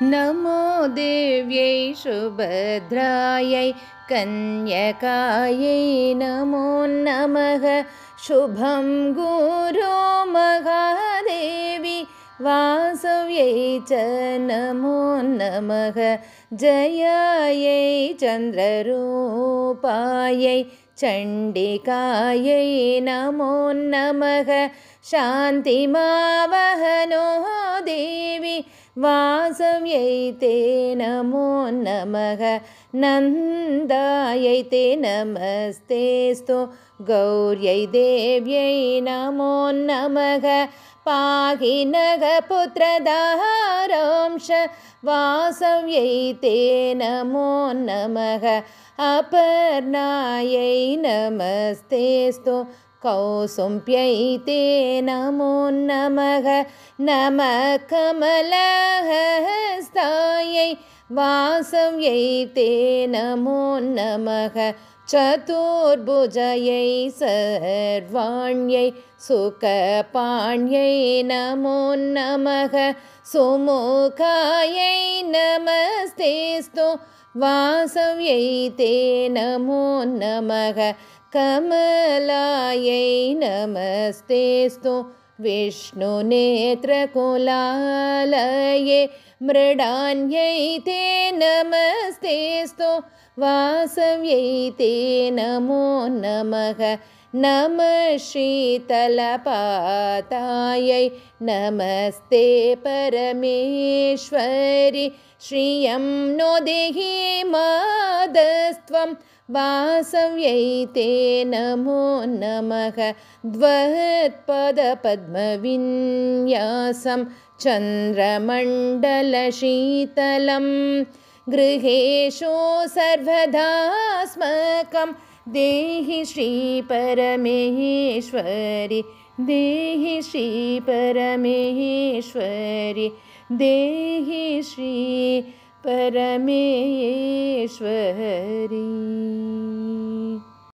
नमो देव्यै सुभद्रायै कन्यकायै नमो नमः। शुभं गुरो महादेवी वासव्यै च नमो नमः। जयायै चन्द्ररूपायै चण्डिकायै नमो नमः। शान्तिमावहनो देवी वासव्यै ते नमो नमः। नन्दायै ते नमस्तेस्तु गौर्यै देव्यै नमो नमः। पाहि नगपुत्रदारांश वासव्यै ते नमो नमः। अपर्णायै नमस्तेस्तु कौसुम्प्यै ते नमो नमः। नमः कमलहस्तायै वासव्यै ते नमो नमः। चतुर्भुजयै सर्वाण्यै सुखपाण्यै नमो नमः। सुमुखायै नमस्तेस्तु वासव्यै ते नमो नमः। कमलायै नमस्तेस्तु विष्णुनेत्रकुलालये मृडान्यै ते नमस्तेस्तु वासव्यै ते नमो नमः। नमः शीतलपातायै नमस्ते परमेश्वरि। श्रियं नो देहि मादस्त्वं वासव्यै ते नमो नमः। द्वत्पदपद्मविन्यासं चन्द्रमण्डलशीतलं गृहेषु सर्वदास्माकं देहि श्रीपरमेश्वरि। देहि श्रीपरमेश्वरि। देहि श्रीपरमेश्वरि।